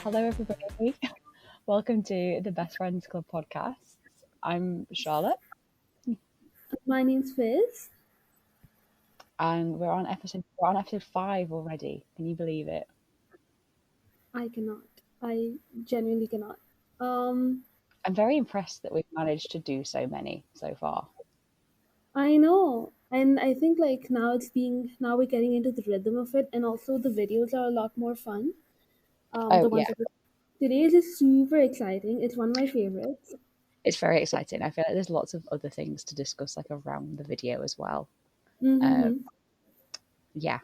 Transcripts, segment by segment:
Hello, everybody. Welcome to the Phriends Club Podcast. I'm Charlotte, My name's Fizz. and we're on episode 5 already. Can you believe it? I cannot. I genuinely cannot. Um, I'm very impressed that we've managed to do so many so far. I know, and I think like now we're getting into the rhythm of it, and also the videos are a lot more fun. Oh The yeah, ones that today's is super exciting. It's one of my favorites. it's very exciting. I feel like there's lots of other things to discuss, like around the video as well. Um, Mm-hmm. yeah,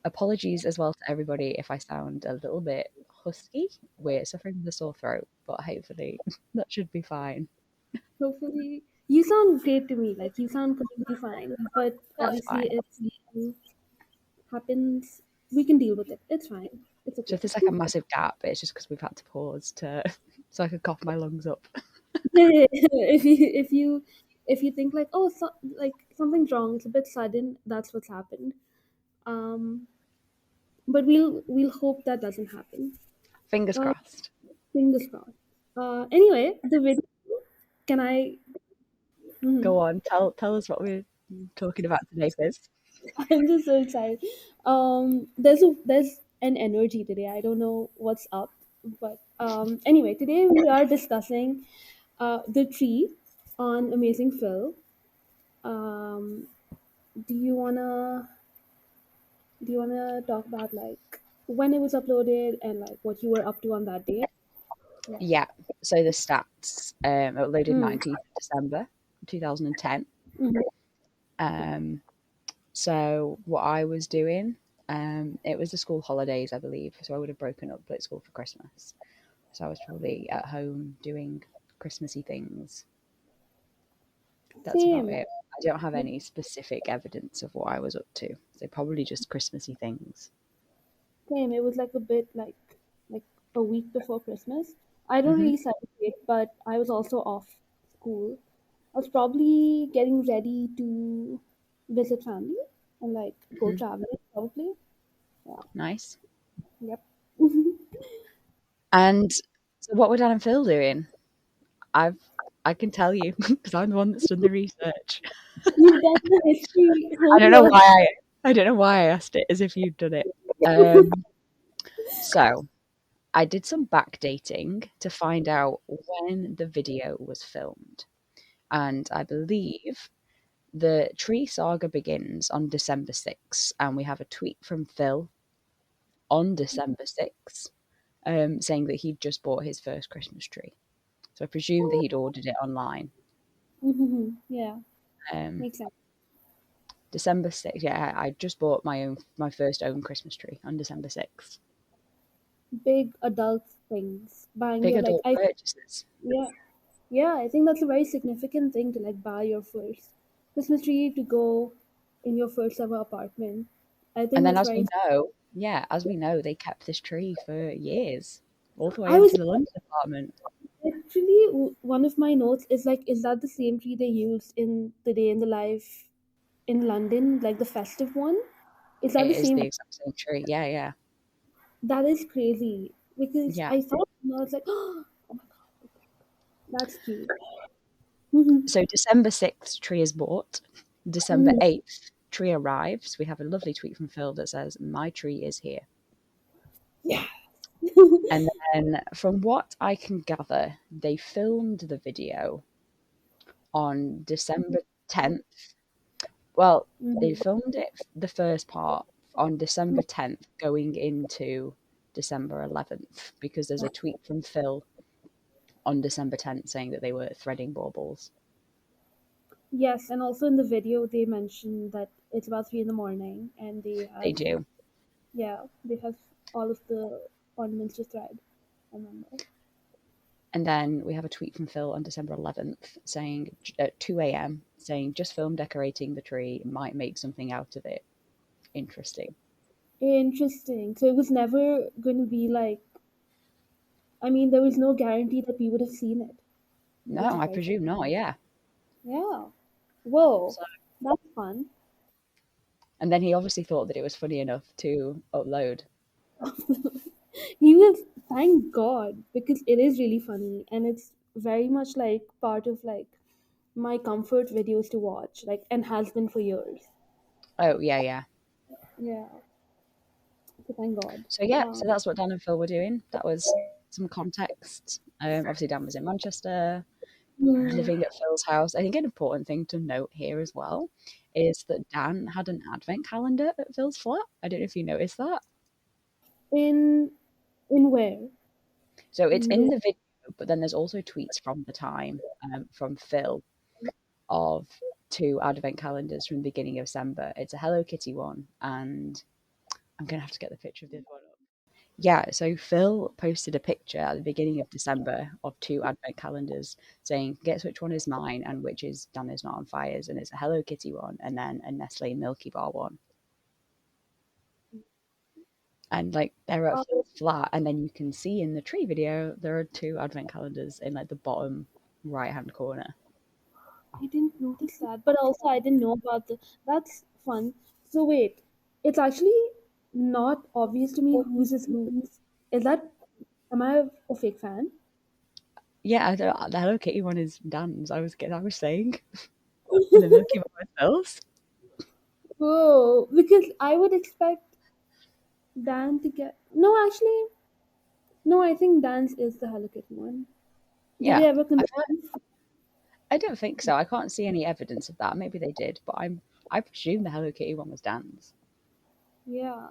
apologies as well to everybody if I sound a little bit husky. We're suffering with a sore throat, but hopefully that should be fine. Hopefully, you sound great to me. Like you sound completely fine, but That's obviously, fine. it happens. We can deal with it. It's fine. It's So okay. if there's like a massive gap, it's just because we've had to pause to so I could cough my lungs up. Yeah, if you think like like something's wrong, it's a bit sudden, that's what's happened. Um, but we'll hope that doesn't happen. Fingers Uh, crossed. Fingers crossed. Anyway, the video. Can I? Go Mhm. on, tell us what we're talking about today, Fizz. I'm just so excited. There's an energy today. I don't know what's up, but anyway, today we are discussing the tree on Amazing Phil. Um, do you wanna Do you want to talk about like when it was uploaded and like what you were up to on that day? Yeah. Yeah. So the stats uploaded Mm. 19th of December 2010. Mhm. Um, so what I was doing, it was the school holidays, I believe. So I would have broken up at school for Christmas. So I was probably at home doing Christmassy things. That's about Same. it. I don't have any specific evidence of what I was up to. So probably just Christmassy things. Same. It was like a bit like a week before Christmas. I don't Hmm. really celebrate, but I was also off school. I was probably getting ready to visit family and like go Hmm. traveling probably. Yeah. Nice. Yep. And so what were Dan and Phil doing? I've I can tell you because I'm the one that's done the research. You've done the history I don't know homework. why I don't know why I asked it as if you'd done it. So I did some backdating to find out when the video was filmed, and I believe the tree saga begins on December 6th, and we have a tweet from Phil on December 6th, saying that he'd just bought his first Christmas tree. So I presume that he'd ordered it online. Yeah, Um, makes sense. December 6th. Yeah, I just bought my first own Christmas tree on December 6th. Big adult things. Buying Big your like adult I purchases. Yeah, yeah, I think that's a very significant thing to like buy your first Christmas tree to go in your first ever apartment. I think And then that's as very. we know, yeah, as we know, they kept this tree for years, all the way I was into the London apartment. actually one of my notes is like, is that the same tree they used in the day in the life in London, like the festive one? Is that It the is same? the exact same tree. Yeah, yeah. That is crazy because Yeah. I thought I was like, oh my god, that's cute. Mhm. So December 6th, tree is bought. December Mhm. 8th, tree arrives. We have a lovely tweet from Phil that says, "My tree is here." Yeah. And then, from what I can gather, they filmed the video on December 10th. Well, they Mhm. filmed it, the first part, on December 10th, going into December 11th, because there's a tweet from Phil on December 10th saying that they were threading baubles. Yes, and also in the video they mentioned that it's about 3 in the morning and they They have, do. yeah, they have all of the ornaments to thread. I remember. And then we have a tweet from Phil on December 11th saying at 2 a.m. saying just film decorating the tree, might make something out of it. Interesting. Interesting. So it was never going to be like, I mean, there was no guarantee that we would have seen it, which No, is I very, presume not. Yeah. yeah. Whoa, So, that's fun. and then he obviously thought that it was funny enough to upload. He was, thank God, because it is really funny and it's very much like part of like my comfort videos to watch, like, and has been for years. Oh yeah, yeah. Yeah, so thank God. So yeah, so that's what Dan and Phil were doing. That was some context. Obviously Dan was in Manchester, Hmm. living at Phil's house. I think an important thing to note here as well is that Dan had an advent calendar at Phil's flat. I don't know if you noticed that. In in where? So it's In in where? the video, but then there's also tweets from the time from Phil of two advent calendars from the beginning of December. It's a Hello Kitty one, and I'm gonna have to get the picture of this one up. Yeah, so Phil posted a picture at the beginning of December of two advent calendars saying, guess which one is mine and which is Dan is not on fires. And it's a Hello Kitty one and then a Nestle Milky Bar one. And like they're at Uh, Phil's flat, and then you can see in the tree video there are two advent calendars in like the bottom right hand corner. I didn't notice that, but also I didn't know about the. That's fun. So wait, it's actually not obvious to me whose is whose. Is that? Am I a fake fan? Yeah, the Hello Kitty one is Dan's. I was saying, and the Milky Bar is Phil's. Oh, because I would expect Dan to get. No, actually, no. I think Dan's is the Hello Kitty one. Did Yeah, they ever I, confirm? I don't think so. I can't see any evidence of that. Maybe they did, but I presume the Hello Kitty one was Dan's. Yeah,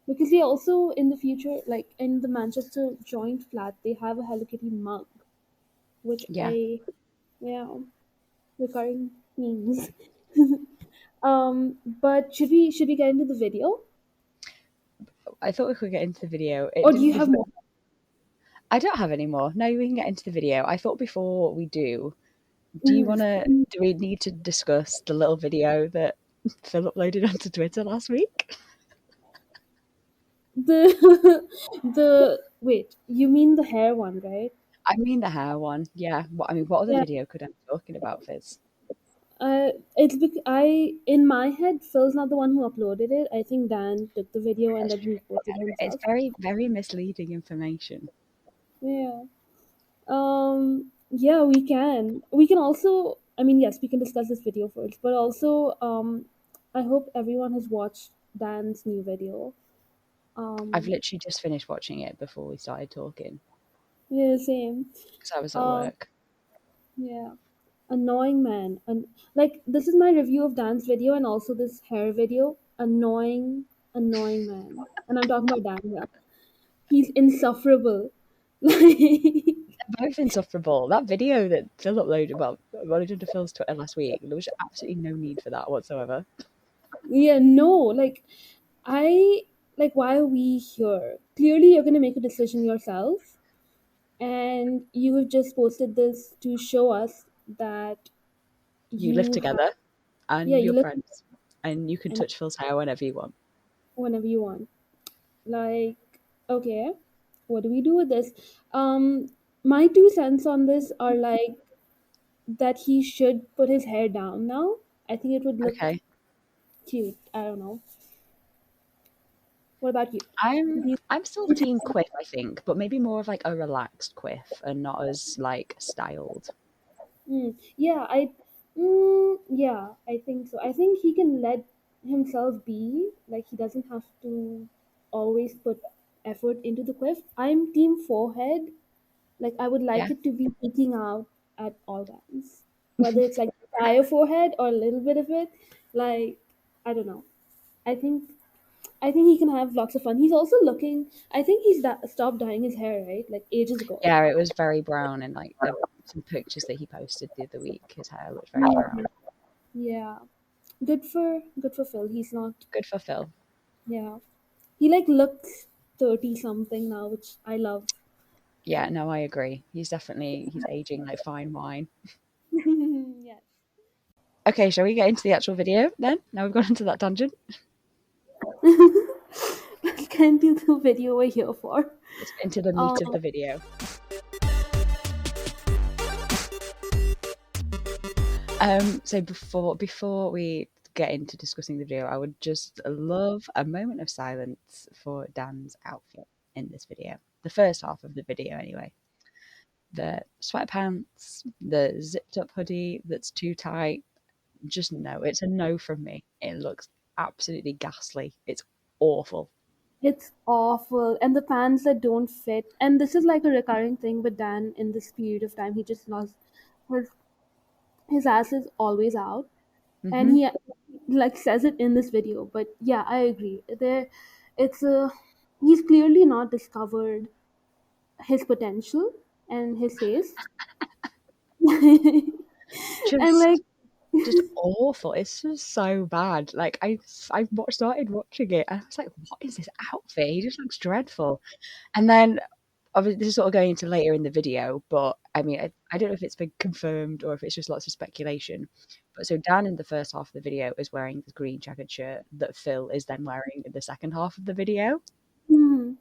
because they also in the future, like in the Manchester joint flat, they have a Hello Kitty mug, which Yeah, I, yeah, recurring themes. But should we get into the video, I thought we could get into the video. or do you have more? I don't have any more. No, we can get into the video. I thought before we do you want to? Do we need to discuss the little video that Phil uploaded onto Twitter last week? The the wait, you mean the hair one, right? I mean the hair one. Yeah. What other Yeah. video could I be talking about, Fizz? It's I in my head, Phil's not the one who uploaded it. I think Dan took the video and It's, then he posted it it's himself. very, very misleading information. Yeah. Yeah, we can. We can also. I mean, yes, we can discuss this video first, but also, I hope everyone has watched Dan's new video. I've Um, literally just finished watching it before we started talking yeah, same. because I was at Um, work. yeah. Annoying man. And like this is my review of Dan's video and also this hair video. Annoying, annoying man. And I'm talking about Dan here. He's insufferable. Like, They're both insufferable. That video that Phil uploaded, well, uploaded to Phil's Twitter last week, there was absolutely no need for that whatsoever. yeah, no, like I like why are we here? Clearly you're gonna make a decision yourself and you have just posted this to show us that You live you have together yeah, and you you're live friends, and you can and touch Phil's hair whenever you want. whenever you want. Like, okay, what do we do with this? My 2 cents on this are like that he should put his hair down now. I think it would look Okay. cute. I don't know. What about you? I'm Do you- I'm still team quiff, I think, but maybe more of like a relaxed quiff and not as like styled. Yeah, yeah, I think so. I think he can let himself be. Like he doesn't have to always put effort into the quiff. I'm team forehead. Like I would Yeah. like it to be peeking out at all times, whether it's like the entire forehead or a little bit of it. Like I don't know. I think I think he can have lots of fun. He's also looking. I think stopped dyeing his hair right, like ages ago. Yeah, it was very brown and like some pictures that he posted the other week, his hair looked very brown. Yeah, good for Phil. He's not. Good for Phil. Yeah, he like looks 30 something now, which I love. Yeah, no, I agree. He's aging like fine wine. Yes. Okay, shall we get into the actual video then? Now we've gone into that tangent. Let's get into the video we're here for. Let's get into the Um, meat of the video. So before we get into discussing the video, I would just love a moment of silence for Dan's outfit. in this video. The first half of the video, anyway. The sweatpants, the zipped up hoodie that's too tight. Just no. It's a no from me. It looks absolutely ghastly. It's awful. It's awful. And the pants that don't fit. And this is like a recurring thing with Dan in this period of time. He just lost his, his ass is always out. And Hmm. he like says it in this video. But yeah, I agree. There it's a he's clearly not discovered his potential and his taste. And like Just just awful. It's just so bad. Like started watching it and I was like, what is this outfit? He just looks dreadful. And then obviously this is sort of going into later in the video, but I mean I don't know if it's been confirmed or if it's just lots of speculation. But so Dan in the first half of the video is wearing the green checkered shirt that Phil is then wearing in the second half of the video. hmm,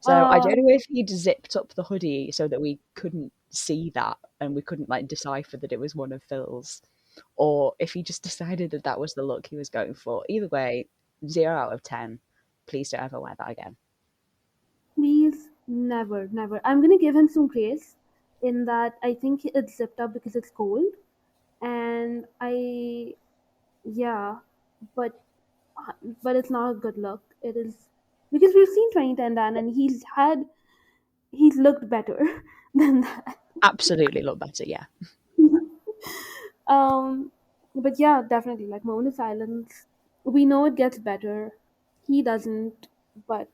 So I don't um know if he'd zipped up the hoodie so that we couldn't see that and we couldn't like decipher that it was one of Phil's, or if he just decided that that was the look he was going for. Either way, 0 out of 10. Please don't ever wear that again. please never, never. I'm gonna give him some grace in that I think it's zipped up because it's cold. And I yeah, but but it's not a good look. It is because we've seen 2010 Dan and he's looked better than that. Absolutely look better, yeah. um but yeah, definitely like moment of silence. We know it gets better. He doesn't, but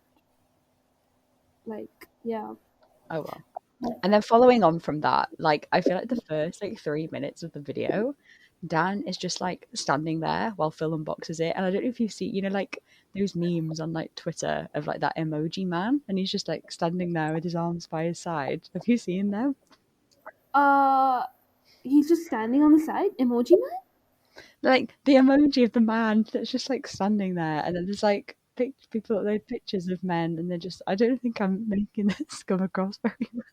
like yeah. Oh well. And then following on from that, like I feel like the first like 3 minutes of the video, Dan is just like standing there while Phil unboxes it. And I don't know if you see, like those memes on like Twitter of like that emoji man, and he's just like standing there with his arms by his side. Have you seen them? uh he's just standing on the side, emoji man. Like the emoji of the man that's just like standing there, and then there's like people, like pictures of men, and they're just. I don't think I'm making this come across very well.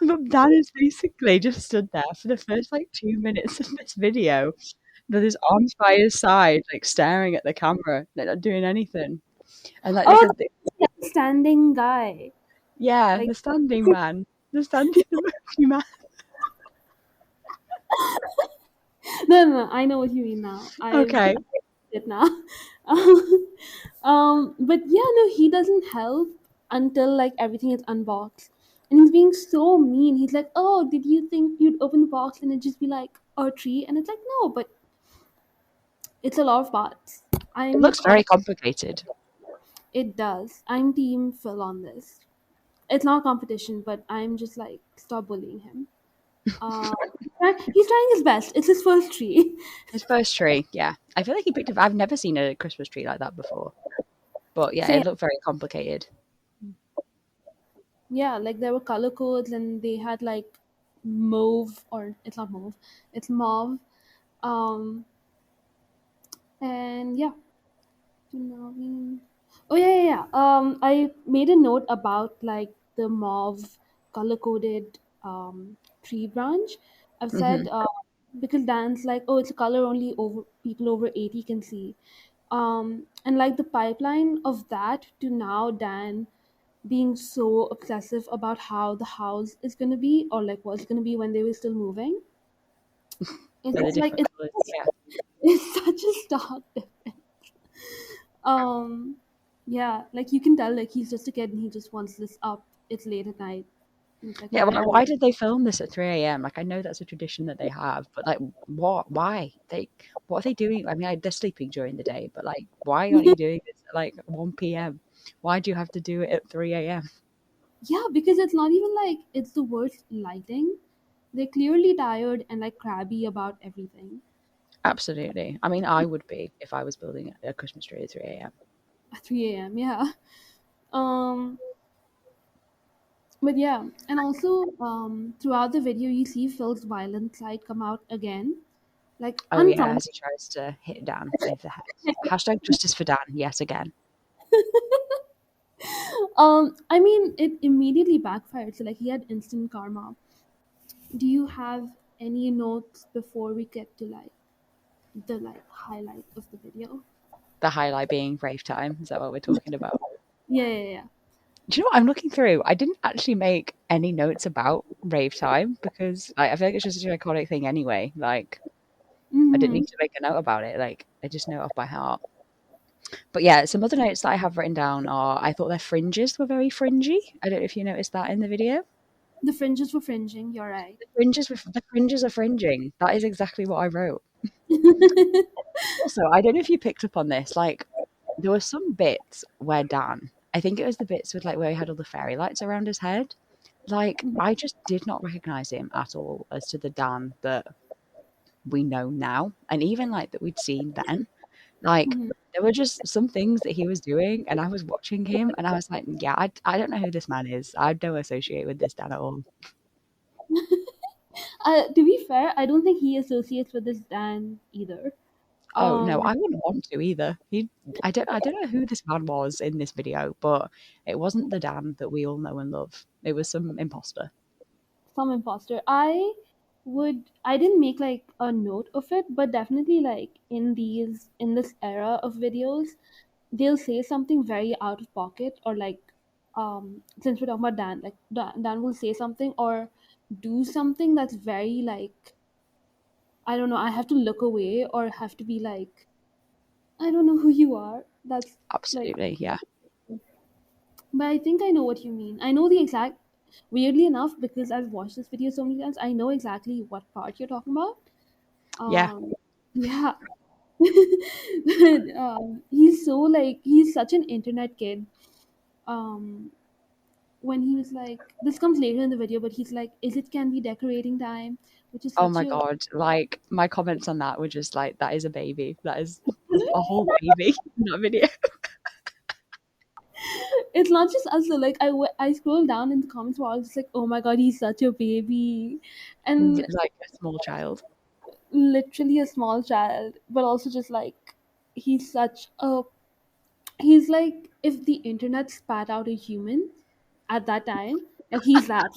But Dan is basically just stood there for the first like 2 minutes of this video with his arms by his side, like staring at the camera, like not doing anything. And like Oh, the yeah, standing guy. yeah, Like the standing man, the standing emoji man. no, no, no, I know what you mean now. Okay, I get it now. But yeah, no, he doesn't help until like everything is unboxed, and he's being so mean. He's like, "Oh, did you think you'd open the box and it'd just be like a tree?" And it's like, no, but it's a lot of parts. it I'm looks very complicated. It does. I'm team Phil on this. It's not competition, but I'm just like, stop bullying him. Uh, he's trying his best. It's his first tree. His first tree, yeah. I feel like he picked up. I've never seen a Christmas tree like that before. But yeah, Same. it looked very complicated. Yeah, like there were color codes and they had like mauve, or it's not mauve, it's mauve. Um, and yeah, oh yeah, yeah, yeah. I made a note about like the mauve color coded tree branch. I've said Hmm. because Dan's like, oh, it's a color only over people over 80 can see. And like the pipeline of that to now Dan being so obsessive about how the house is gonna be, or like what's gonna be when they were still moving. With the It's like different colours, yeah. it's such a stark difference. Um, yeah, like you can tell, like he's just a kid and he just wants this up. It's late at night. And it's like, Yeah, why well, are we? why did they film this at 3 a.m.? Like, I know that's a tradition that they have, but like, what? Why? What are they doing? I mean, they're sleeping during the day, but like, why aren't you doing this at like 1 p.m.? Why do you have to do it at 3 a.m.? Yeah, because it's not even like it's the worst lighting. They're clearly tired and like crabby about everything. Absolutely. I mean, I would be if I was building a Christmas tree at 3 a.m. At 3 a.m. Yeah. Um, but yeah, and also throughout the video, you see Phil's violent side come out again, like Oh yeah, unprompted. as he tries to hit Dan with the hashtag justice for Dan yet again. I mean, it immediately backfired. So like he had instant karma. Do you have any notes before we get to like the like highlight of the video? The highlight being rave time. Is that what we're talking about? Yeah, yeah, yeah. Do you know what I'm looking through? I didn't actually make any notes about rave time because like, I feel like it's just such an iconic thing anyway. Like I didn't Mm-hmm. need to make a note about it. Like I just know it off by heart. But yeah, some other notes that I have written down are I thought their fringes were very fringy. I don't know if you noticed that in the video. The fringes were fringing. You're right. The fringes are fringing. That is exactly what I wrote. Also, I don't know if you picked up on this. Like there were some bits where Dan, I think it was the bits with like where he had all the fairy lights around his head. Like I just did not recognize him at all as to the Dan that we know now, and even like that we'd seen then. Like Mhm. there were just some things that he was doing, and I was watching him, and I was like, yeah, I don't know who this man is. I don't associate with this Dan at all. To be fair, I don't think he associates with this Dan either. Oh no, Um, I wouldn't want to either. I don't know who this man was in this video, but it wasn't the Dan that we all know and love. It was some imposter. some imposter. I didn't make like a note of it, but definitely like in this era of videos, they'll say something very out of pocket, or like since we're talking about Dan, like Dan will say something or do something that's very like, I don't know, I have to look away or have to be like, I don't know who you are. That's like, Absolutely, yeah, but I think I know what you mean. I know the exact, weirdly enough, because I've watched this video so many times, I know exactly what part you're talking about. yeah. Yeah. He's so like, he's such an internet kid. Um, when he was like, this comes later in the video, but he's like, is it can be decorating time? Which is Oh such my a, god, like my comments on that were just like, that is a baby. That is a whole baby in that video. it's not just us though. Like I scroll down in the comments where I was just like, oh my god, he's such a baby. And Like a small child. literally a small child, but also just like, he's such a, he's like if the internet spat out a human at that time, like he's that.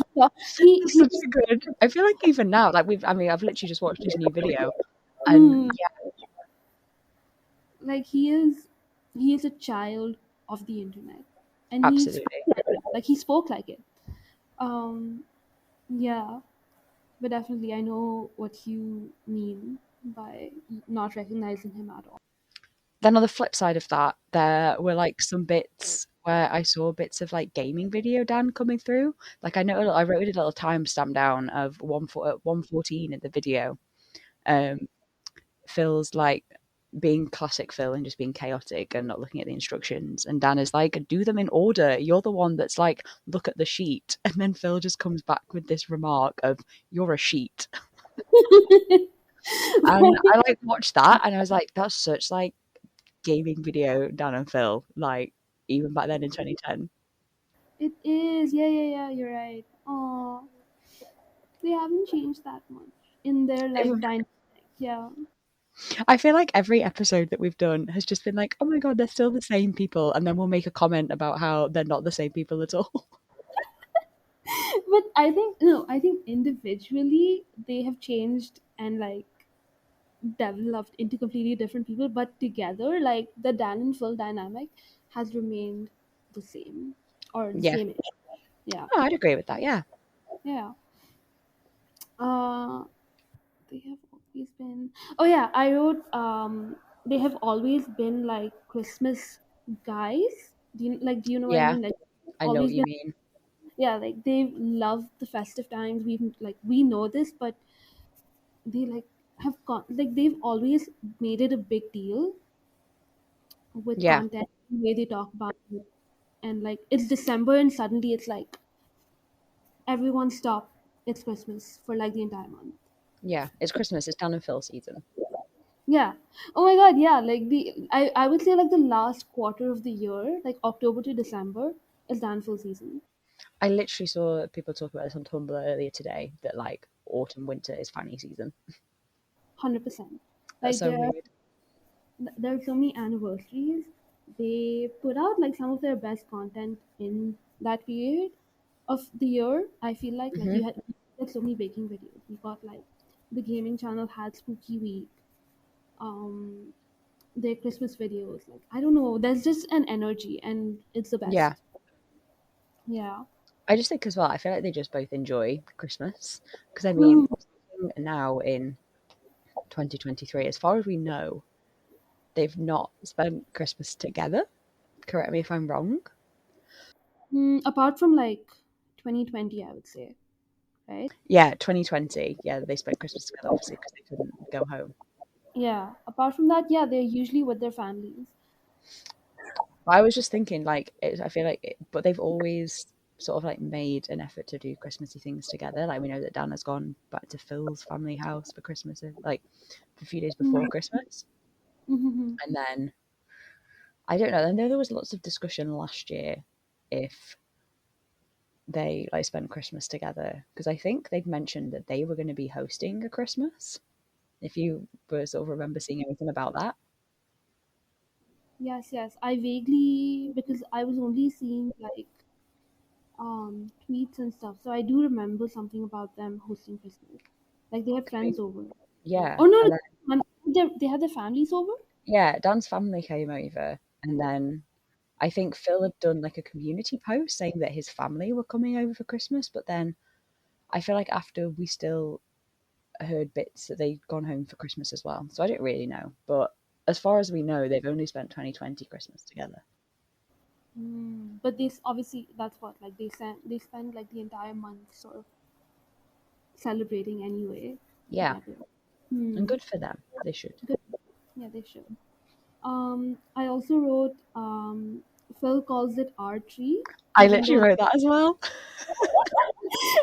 He Such a good. I feel like even now, like I mean, I've literally just watched his new video, and mm, like he is a child of the internet, and absolutely. he spoke like it. Um, yeah, but definitely I know what you mean by not recognizing him at all. Then on the flip side of that, there were like some bits where I saw bits of like gaming video Dan coming through. Like I know I wrote a little timestamp down of 1:14 in the video. Um, Phil's like being classic Phil and just being chaotic and not looking at the instructions. And Dan is like, do them in order. You're the one that's like, look at the sheet. And then Phil just comes back with this remark of, you're a sheet. And I like watched that and I was like, that's such like gaming video Dan and Phil, like even back then in 2010. It is, yeah, yeah, yeah. You're right. Oh, they haven't changed that much in their like dynamic. Yeah. I feel like every episode that we've done has just been like, oh my god, they're still the same people. And then we'll make a comment about how they're not the same people at all. But I think no, I think individually they have changed and like developed into completely different people, but together, like the Dan and Phil dynamic has remained the same or the Yeah. same. Yeah, Oh, I'd agree with that. Yeah. yeah. Uh, they have always been. Oh yeah, I wrote. They have always been like Christmas guys. Do you know what I Yeah. mean? Like I know what always you been. mean. Yeah, like they love the festive times. We know this, but they like have like they've always made it a big deal with Yeah. content, the way they talk about it, and like it's December and suddenly it's like everyone stop. It's Christmas for like the entire month. Yeah. It's Christmas. It's Dan and Phil season. Yeah. Oh my god, yeah. Like I would say like the last quarter of the year, like October to December, is Danful season. I literally saw people talk about this on Tumblr earlier today that like autumn winter is fanny season. 100%. That's Like so weird. there are so many anniversaries. They put out like some of their best content in that period of the year. I feel like Hmm. you had so many baking videos. We got like the gaming channel had Spooky Week. Um their Christmas videos. Like, I don't know, there's just an energy, and it's the Yeah. best. Yeah. I just think as well, I feel like they just both enjoy Christmas. Because I mean, Mhm. now in 2023, as far as we know, they've not spent Christmas together. Correct me if I'm wrong. Apart from like 2020, I would say, right? Yeah, 2020. Yeah, they spent Christmas together, obviously, because they couldn't go home. Yeah. Apart from that, yeah, they're usually with their families. I was just thinking, like, I feel like, but they've always sort of like made an effort to do Christmassy things together. Like, we know that Dan has gone back to Phil's family house for Christmas, like a few days before Christmas. Mm-hmm. And then, I don't know, I know there was lots of discussion last year if they like spent Christmas together, because I think they'd mentioned that they were going to be hosting a Christmas. If you were sort of remember seeing anything about that. Yes, yes. I vaguely, because I was only seeing like tweets and stuff, so I do remember something about them hosting Christmas. Like they had friends over. Yeah, Oh no, and then no, they had their families over. yeah, Dan's family came over, and then I think Phil had done like a community post saying that his family were coming over for Christmas, but then I feel like after we still heard bits that they'd gone home for Christmas as well. So I don't really know. But as far as we know, they've only spent 2020 Christmas together. But this obviously that's what like they spend like the entire month sort of celebrating anyway Yeah, together. and Hmm. good for them. They should. Good. Yeah, they should. I also wrote Phil calls it R3, I even literally though wrote that as well.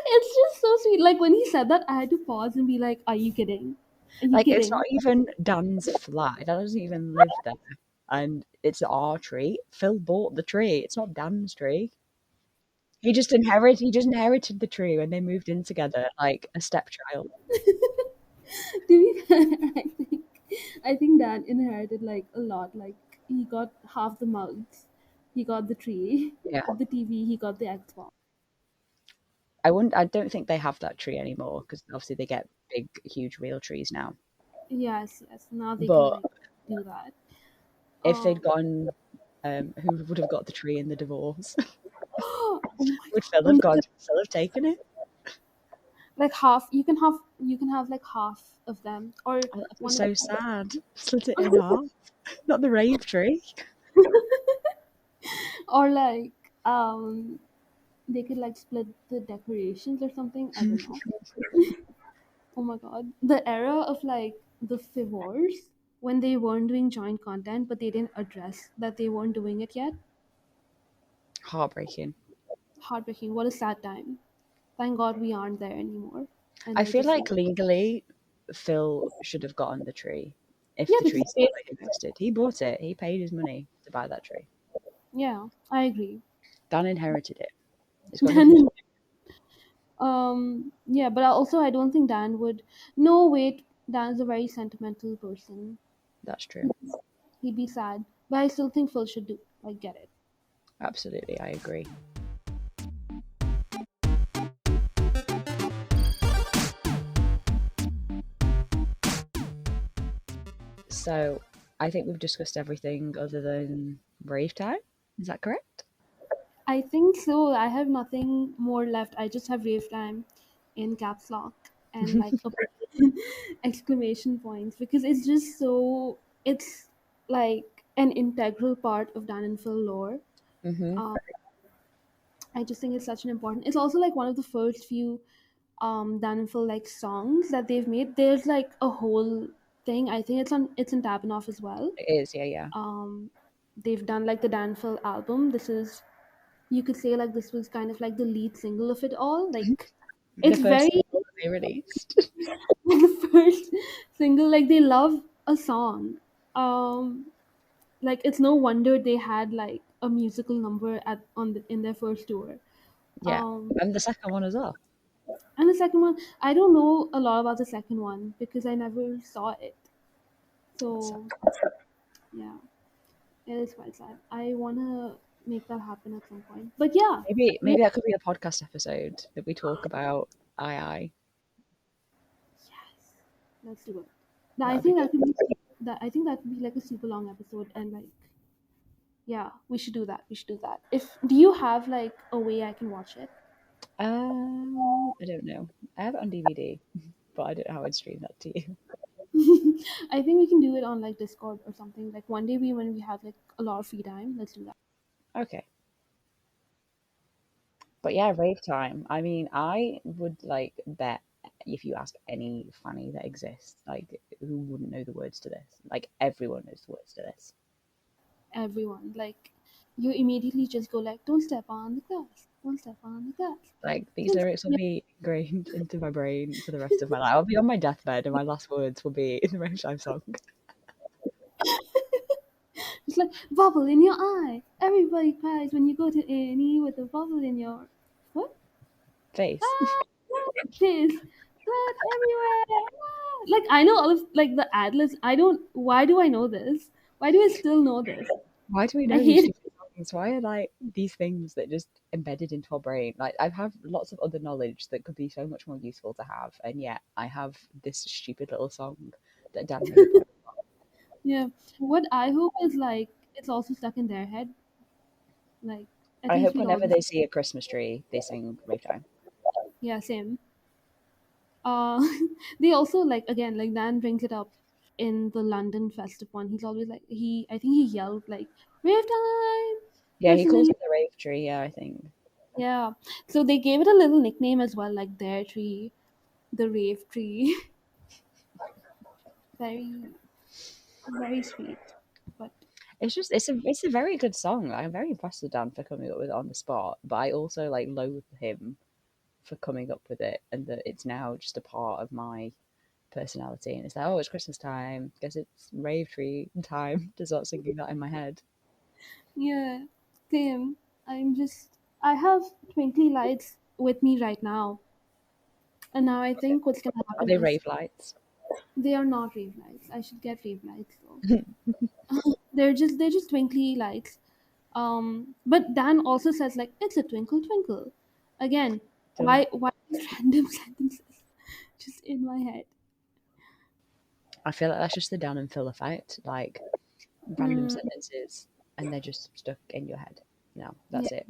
it's just so sweet. Like when he said that, I had to pause and be like, "Are you kidding? Are you Like, it's not kidding?" even Dan's flat. Dan doesn't even live there. And it's our tree. Phil bought the tree. It's not Dan's tree. He just inherited the tree when they moved in together, like a stepchild. To be fair, I think Dad inherited like a lot. Like he got half the mugs, he got the tree, Yeah. the TV, he got the Xbox. I don't think they have that tree anymore because obviously they get big, huge real trees now. Yes, yes. Now they can But like do that. if they'd Um. gone, who would have got the tree in the divorce? Oh my Would god. Phil have gone? Would Phil have taken it? Like half. You can have like half of them or Oh, that'd be one of so sad. Split it in half. Not the rave tree. or like they could like split the decorations or something. I don't know. Oh my god. The era of like the Fivors when they weren't doing joint content but they didn't address that they weren't doing it yet. Heartbreaking. Heartbreaking. What a sad time. Thank God we aren't there anymore. And I they're feel just like legally, Phil should have gotten the tree if yeah, the because tree still they existed. He bought it. He paid his money to buy that tree. yeah, I agree. Dan inherited it. It's got nothing to Dan yeah, but I don't think Dan would no wait, Dan is a very sentimental person. That's true. He'd be sad. But I still think Phil should do like get it. Absolutely, I agree. So I think we've discussed everything other than rave time. Is that correct? I think so. I have nothing more left. I just have rave time in caps lock and like a exclamation points because it's just so it's like an integral part of Dan and Phil lore. Mm-hmm. Um, I just think it's such an important. It's also like one of the first few Dan and Phil like songs that they've made. There's like a whole thing. I think it's in Tab and Off as well. It is, yeah, yeah. Um, they've done like the Dan and Phil album. This is you could say like this was kind of like the lead single of it all. Like The it's first very single that they released. the first single. Like they love a song. Um, like it's no wonder they had like a musical number in their first tour. Yeah. Um, And the second one as well. and the second one, I don't know a lot about the second one because I never saw it. That's sad. So yeah, it is quite sad. I wanna make that happen at some point. But yeah, Maybe that could be a podcast episode that we talk about I. yes, let's do it. Now, That I would be think good. that could be that I think that would be like a super long episode, and like, yeah, we should do that. We should do that. If do you have like a way I can watch it? I don't know. I have it on DVD, but I don't know how I'd stream that to you. I think we can do it on like Discord or something. Like one day when we have like a lot of free time, let's do that. Okay. But yeah, rave time. I mean, I would like bet if you ask any fanny that exists, like who wouldn't know the words to this? Like everyone knows the words to this. Everyone, like, you immediately just go like, "Don't step on the glass. Don't step on the glass. Like these Don't step lyrics will on be ingrained into my brain for the rest of my life. I'll be on my deathbed and my last words will be in the rave time song. It's like bubble in your eye. Everybody cries when you go to Annie with a bubble in your what? Face. Ah, this blood everywhere. Ah. Like I know all of like the adlibs. I don't. Why do I know this? Why do I still know this? Why do we I know these hate it. stupid songs? Why are like these things that just embedded into our brain? Like I have lots of other knowledge that could be so much more useful to have, and yet I have this stupid little song that Dan made up. Yeah. What I hope is like it's also stuck in their head. Like at I least hope we'll whenever always. they see a Christmas tree, they sing rave time. Yeah. Same. Uh, they also like again like Dan brings it up in the London festive one. He's always like I think he yelled like rave time Yeah, he calls personally. it the rave tree. Yeah, I think. Yeah. So they gave it a little nickname as well, like their tree, the rave tree. Very very sweet. But It's a very good song. I'm very impressed with Dan for coming up with it on the spot, but I also like loathe him for coming up with it and that it's now just a part of my personality. And it's like, oh, it's Christmas time. Guess it's rave tree time to start singing that in my head. yeah, same. I have twinkly lights with me right now. And now I think what's gonna Are happen they is rave lights? they are not rave lights. I should get rave lights though. They're just twinkly lights. But Dan also says like it's a twinkle twinkle. Again, So why these random sentences just in my head? I feel like that's just the Dan and Phil effect. Like random Mm, sentences and they're just stuck in your head. No, yeah, that's it.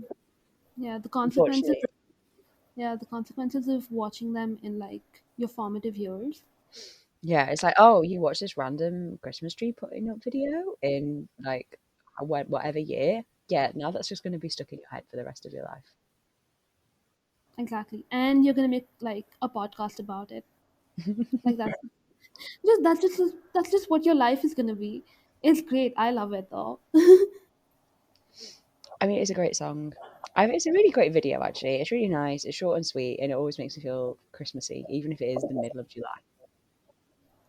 yeah. The consequences. Unfortunately. Yeah, the consequences of watching them in like your formative years. Yeah, it's like, oh, you watch this random Christmas tree putting up video in like whatever year. Yeah, now that's just going to be stuck in your head for the rest of your life. Exactly, and you're gonna make like a podcast about it. Like that's just what your life is gonna be. It's great. I love it though. I mean, it's a great song. It's a really great video, actually. It's really nice. It's short and sweet, and it always makes me feel Christmassy, even if it is the middle of July.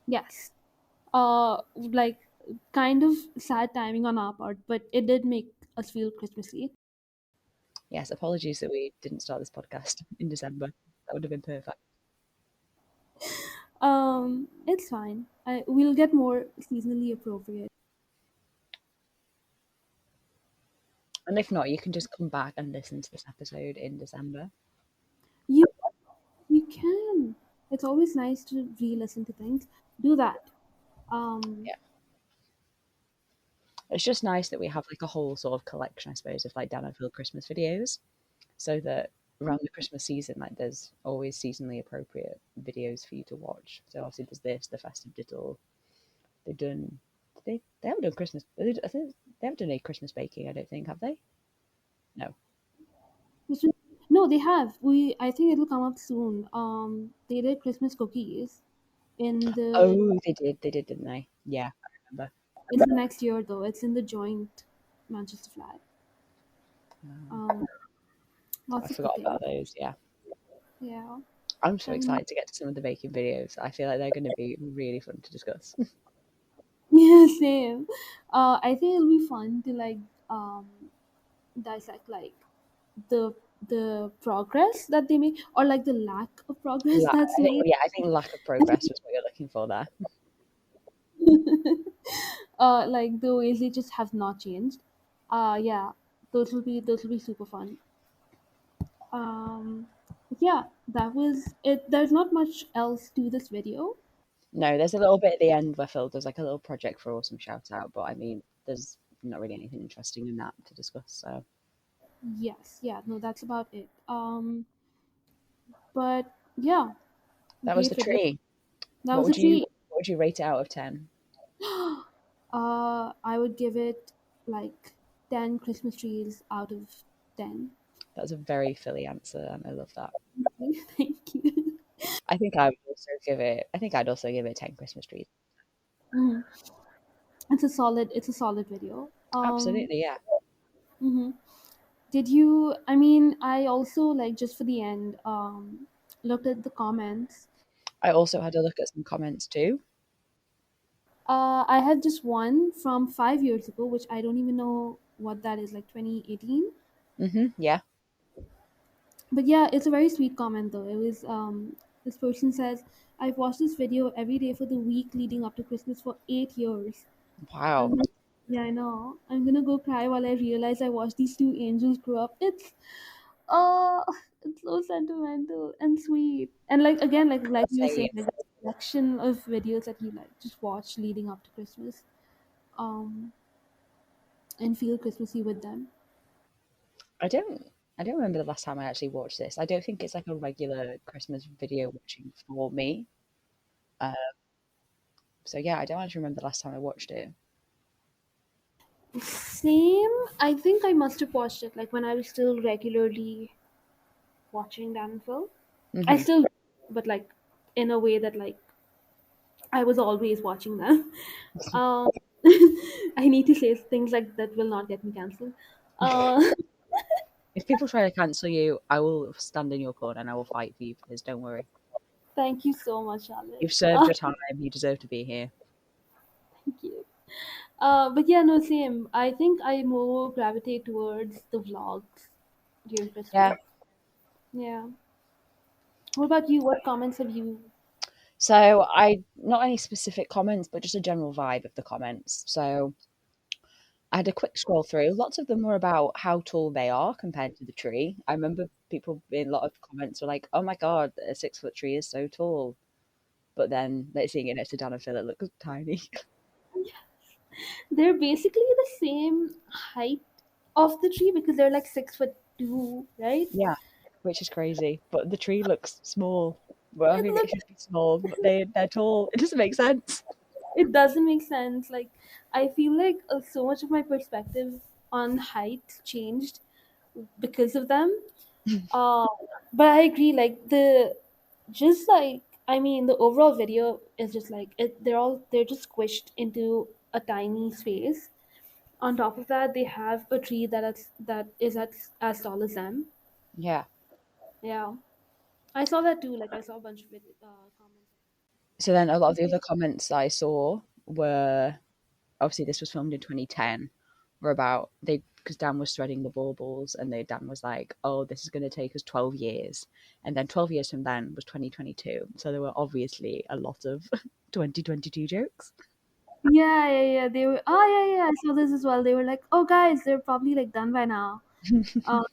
Yes. Like kind of sad timing on our part, but it did make us feel Christmassy. Yes, apologies that we didn't start this podcast in December. That would have been perfect. It's fine. We'll get more seasonally appropriate. And if not, you can just come back and listen to this episode in December. You you can. It's always nice to re-listen to things. Do that. Um, Yeah. It's just nice that we have like a whole sort of collection, I suppose, of like Dan and Phil Christmas videos, so that around the Christmas season, like there's always seasonally appropriate videos for you to watch. So obviously there's this, the festive diddle. They've done. They haven't done Christmas. I think they haven't done any Christmas baking. I don't think have they? No. which is- no, they have. I think it'll come up soon. They did Christmas cookies in the Oh, they did. They did, didn't they? Yeah, I remember. it's the next year though. It's in the joint Manchester flat. Oh, Um, I lots of forgot cooking. about those. Yeah, Yeah. I'm so And excited to get to some of the baking videos. I feel like they're going to be really fun to discuss. yeah, same. I think it'll be fun to like um dissect like the the progress that they make or like the lack of progress that's made. I think lack of progress was what you're looking for there. Like the ways they just have not changed. Yeah, those will be super fun. Um, yeah, that was it. There's not much else to this video. No, there's a little bit at the end where Phil does like a little project for awesome shout out, but I mean, there's not really anything interesting in that to discuss. So Yes, yeah, no, that's about it. But yeah, that was the great video. tree. That was a treat. What would you rate it out of 10? I would give it like 10 Christmas trees out of 10. That's a very Philly answer, and I love that. Thank you. I think I'd also give it 10 Christmas trees. Mhm. It's a solid video. Absolutely, yeah. Mhm. Did you, I mean, I also like just for the end, looked at the comments. I also had a look at some comments too. I had just one from 5 years ago, which I don't even know what that is, like 2018. Yeah. But yeah, it's a very sweet comment though. It was this person says, "I've watched this video every day for the week leading up to Christmas for 8 years. I'm Wow. gonna, yeah, I know. I'm gonna go cry while I realize I watched these two angels grow up." Oh, it's so sentimental and sweet. And like again, like you were Same. saying, like a collection of videos that you like just watch leading up to Christmas, um, and feel Christmassy with them. I don't I don't remember the last time I actually watched this. I don't think it's like a regular Christmas video watching for me. Uh, so yeah, I don't actually remember the last time I watched it. Same. I think I must have watched it like when I was still regularly watching Danville. I Hmm. still, but like in a way that like I was always watching them. Um, I need to say things like that will not get me cancelled. Uh, If people try to cancel you, I will stand in your corner and I will fight for you, Fizz. Don't worry. Thank you so much, Alex. You've served your time. You deserve to be here. Thank you. But yeah, no, same. I think I more gravitate towards the vlogs during Yeah. Christmas. Yeah. What about you? What comments have you? So not any specific comments, but just a general vibe of the comments. So I had a quick scroll through. Lots of them were about how tall they are compared to the tree. I remember people in a lot of comments were like, "Oh my god, a 6 foot tree is so tall." But then like seeing it next to Dan and Phil, it looks tiny. They're basically the same height of the tree because they're like 6'2", right? Yeah, which is crazy. But the tree looks small. Well, I It mean, it looks. should be small, but they're tall. It doesn't make sense. It doesn't make sense. Like I feel like so much of my perspective on height changed because of them. Uh, but I agree. Like just like I mean, the overall video is just like it. They're just squished into a tiny space. On top of that, they have a tree that is as tall as them. Yeah. Yeah, I saw that too. Like I saw a bunch of comments. So then a lot of the other comments I saw were obviously this was filmed in 2010 were about they because Dan was threading the baubles and Dan was like, oh, this is going to take us 12 years, and then 12 years from then was 2022, so there were obviously a lot of 2022 jokes. Yeah, yeah, yeah. They were. Oh, yeah, yeah. I saw this as well. They were like, "Oh, guys, they're probably like done by now." Um,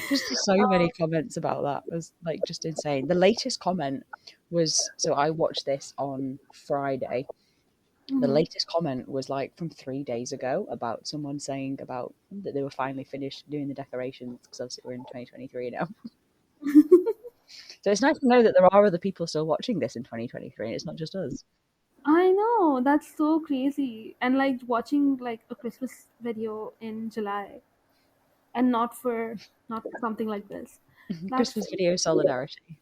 Just so many comments about that was like just insane. The latest comment was, so I watched this on Friday. The mhm. latest comment was like from 3 days ago about someone saying about that they were finally finished doing the decorations because obviously we're in 2023 now. So it's nice to know that there are other people still watching this in 2023 and it's not just us. I know that's so crazy, and like watching like a Christmas video in July, and not for something like this. That's Christmas video solidarity.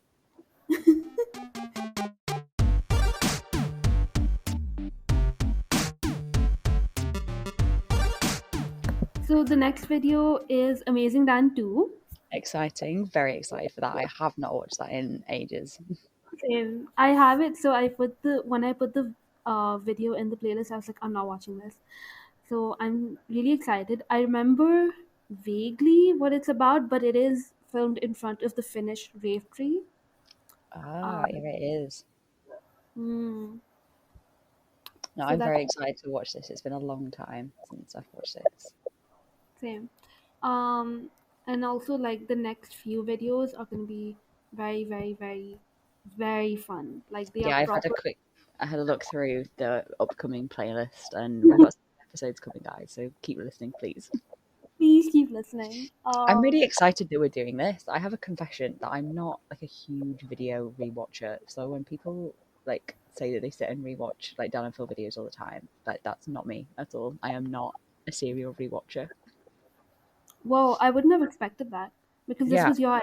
so. The next video is Amazing Dan 2. Exciting. Very excited for that. I have not watched that in ages. Same. I have it, so I put the video in the playlist. I was like, I'm not watching this. So I'm really excited. I remember vaguely what it's about, but it is filmed in front of the Finnish rave tree. Ah, Uh, here it is. mm, No, so I'm that's very excited to watch this. It's been a long time since I've watched this. same. Um, and also like the next few videos are gonna be very, very, very. very fun. Like they are Yeah, proper. I had a look through the upcoming playlist, and we've got some episodes coming, guys. So keep listening, please. Please keep listening. I'm really excited that we're doing this. I have a confession that I'm not like a huge video rewatcher. So when people like say that they sit and rewatch like Dan and Phil videos all the time, like that's not me at all. I am not a serial rewatcher. Whoa, I wouldn't have expected that because this Yeah, was your.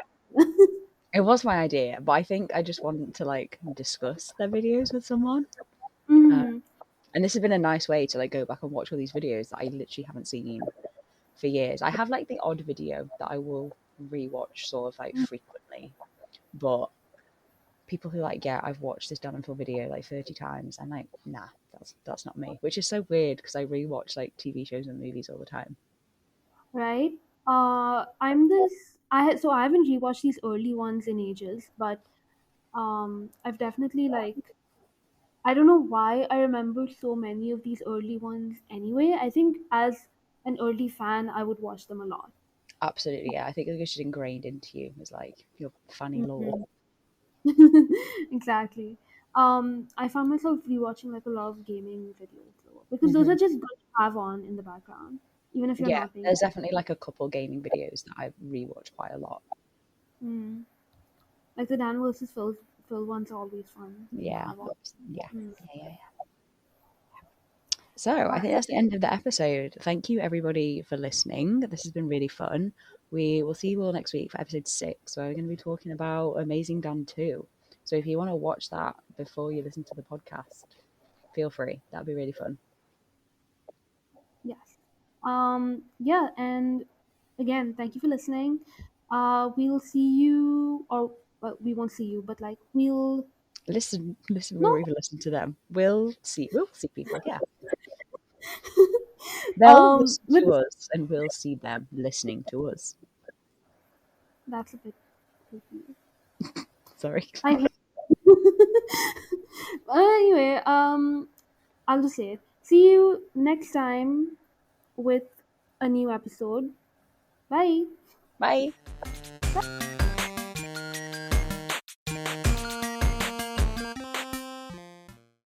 it was my idea, but I think I just want to like discuss their videos with someone. Uh, Hmm. and this has been a nice way to like go back and watch all these videos that I literally haven't seen for years. I have like the odd video that I will rewatch sort of like frequently, but people who like, yeah, I've watched this Dan and Phil video like 30 times. I'm like, nah, that's not me, which is so weird because I rewatch like TV shows and movies all the time. Right. I'm this. So I haven't rewatched these early ones in ages, but I've definitely like. I don't know why I remember so many of these early ones anyway. I think as an early fan, I would watch them a lot. Absolutely, yeah. I think it's just ingrained into you as like your funny lore. Mhm. Exactly. I found myself rewatching like a lot of gaming videos though, because those Hmm. are just good to have on in the background, even if you're Yeah, not paying. there's definitely like a couple gaming videos that I rewatch quite a lot. Mm. Like the Dan versus Phil ones are always fun to Yeah, have on. yeah, Mm. yeah. So I think that's the end of the episode. Thank you everybody for listening. This has been really fun. We will see you all next week for episode 6, where we're going to be talking about Amazing Dan 2. So if you want to watch that before you listen to the podcast, feel free. That'd be really fun. Yes. Yeah, and again, thank you for listening. We'll see you, or well, we won't see you, but like Listen, we no. won't even listen to them. We'll see people, yeah. They'll listen With to us and we'll see them listening to us. that's a bit creepy. Sorry. I hate. Anyway, I'll just say it. See you next time with a new episode. Bye. Bye.